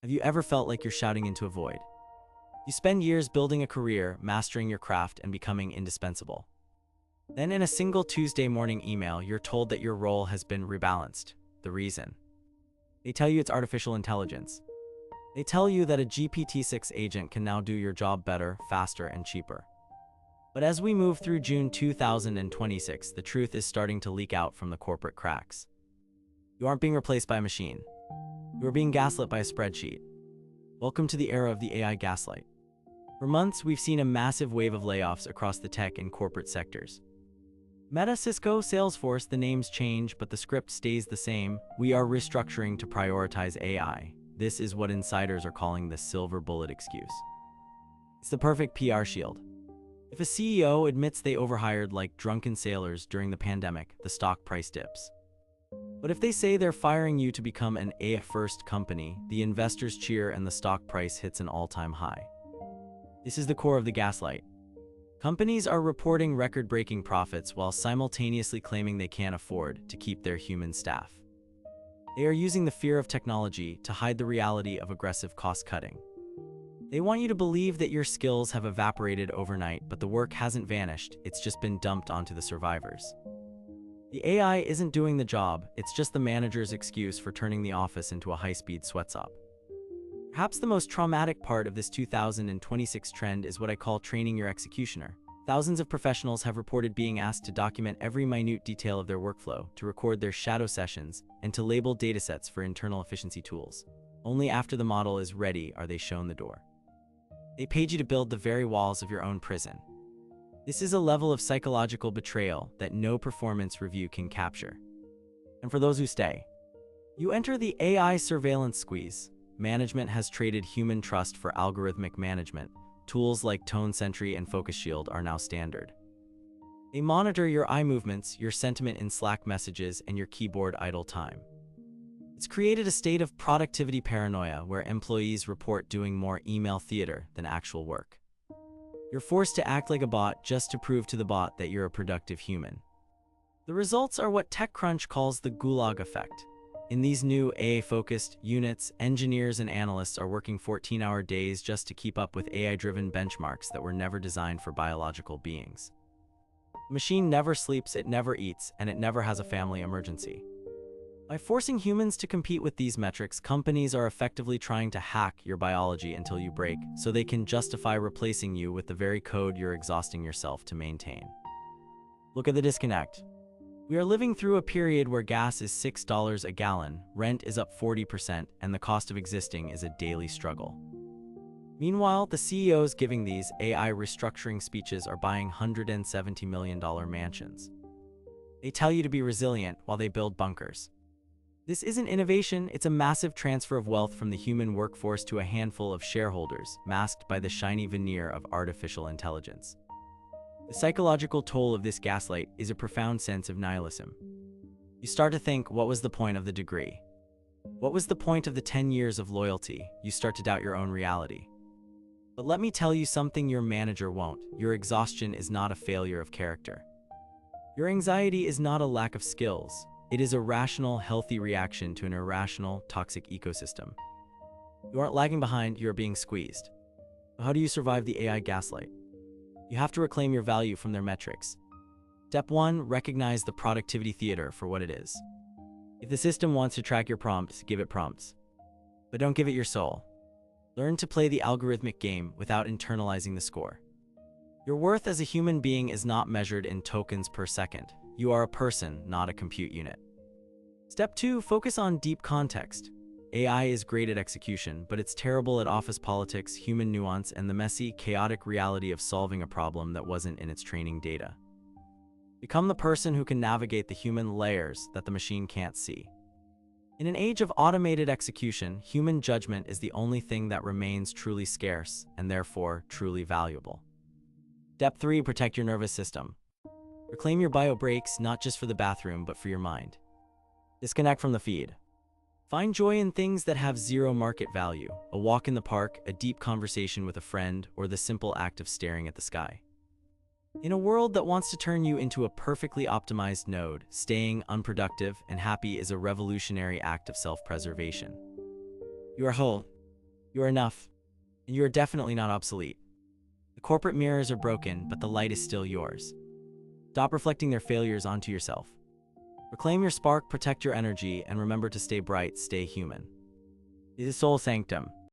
Have you ever felt like you're shouting into a void? You spend years building a career, mastering your craft, and becoming indispensable. Then in a single Tuesday morning email, you're told that your role has been rebalanced. The reason? They tell you it's artificial intelligence. They tell you that a GPT-6 agent can now do your job better, faster, and cheaper. But as we move through June 2026, the truth is starting to leak out from the corporate cracks. You aren't being replaced by a machine. You are being gaslit by a spreadsheet. Welcome to the era of the AI Gaslight. For months, we've seen a massive wave of layoffs across the tech and corporate sectors. Meta, Cisco, Salesforce, the names change, but the script stays the same. We are restructuring to prioritize AI. This is what insiders are calling the silver bullet excuse. It's the perfect PR shield. If a CEO admits they overhired like drunken sailors during the pandemic, the stock price dips. But if they say they're firing you to become an AI-first company, the investors cheer and the stock price hits an all-time high. This is the core of the gaslight. Companies are reporting record-breaking profits while simultaneously claiming they can't afford to keep their human staff. They are using the fear of technology to hide the reality of aggressive cost-cutting. They want you to believe that your skills have evaporated overnight, but the work hasn't vanished, it's just been dumped onto the survivors. The AI isn't doing the job, it's just the manager's excuse for turning the office into a high-speed sweatshop. Perhaps the most traumatic part of this 2026 trend is what I call training your executioner. Thousands of professionals have reported being asked to document every minute detail of their workflow, to record their shadow sessions, and to label datasets for internal efficiency tools. Only after the model is ready are they shown the door. They paid you to build the very walls of your own prison. This is a level of psychological betrayal that no performance review can capture. And for those who stay, you enter the AI surveillance squeeze. Management has traded human trust for algorithmic management. Tools like Tone Sentry and Focus Shield are now standard. They monitor your eye movements, your sentiment in Slack messages, and your keyboard idle time. It's created a state of productivity paranoia where employees report doing more email theater than actual work. You're forced to act like a bot just to prove to the bot that you're a productive human. The results are what TechCrunch calls the Gulag effect. In these new AI-focused units, engineers and analysts are working 14-hour days just to keep up with AI-driven benchmarks that were never designed for biological beings. The machine never sleeps, it never eats, and it never has a family emergency. By forcing humans to compete with these metrics, companies are effectively trying to hack your biology until you break, so they can justify replacing you with the very code you're exhausting yourself to maintain. Look at the disconnect. We are living through a period where gas is $6 a gallon, rent is up 40%, and the cost of existing is a daily struggle. Meanwhile, the CEOs giving these AI restructuring speeches are buying $170 million mansions. They tell you to be resilient while they build bunkers. This isn't innovation, it's a massive transfer of wealth from the human workforce to a handful of shareholders, masked by the shiny veneer of artificial intelligence. The psychological toll of this gaslight is a profound sense of nihilism. You start to think, what was the point of the degree? What was the point of the 10 years of loyalty? You start to doubt your own reality. But let me tell you something your manager won't. Your exhaustion is not a failure of character. Your anxiety is not a lack of skills. It is a rational, healthy reaction to an irrational, toxic ecosystem. You aren't lagging behind, you're being squeezed. How do you survive the AI gaslight? You have to reclaim your value from their metrics. Step 1, recognize the productivity theater for what it is. If the system wants to track your prompts, give it prompts. But don't give it your soul. Learn to play the algorithmic game without internalizing the score. Your worth as a human being is not measured in tokens per second. You are a person, not a compute unit. Step 2, focus on deep context. AI is great at execution, but it's terrible at office politics, human nuance, and the messy, chaotic reality of solving a problem that wasn't in its training data. Become the person who can navigate the human layers that the machine can't see. In an age of automated execution, human judgment is the only thing that remains truly scarce and therefore truly valuable. Step 3, protect your nervous system. Reclaim your bio breaks, not just for the bathroom, but for your mind. Disconnect from the feed. Find joy in things that have zero market value: a walk in the park, a deep conversation with a friend, or the simple act of staring at the sky. In a world that wants to turn you into a perfectly optimized node, staying unproductive and happy is a revolutionary act of self-preservation. You are whole. You are enough, and you are definitely not obsolete. The corporate mirrors are broken, but the light is still yours. Stop reflecting their failures onto yourself. Reclaim your spark, protect your energy, and remember to stay bright, stay human. This is Soul Sanctum.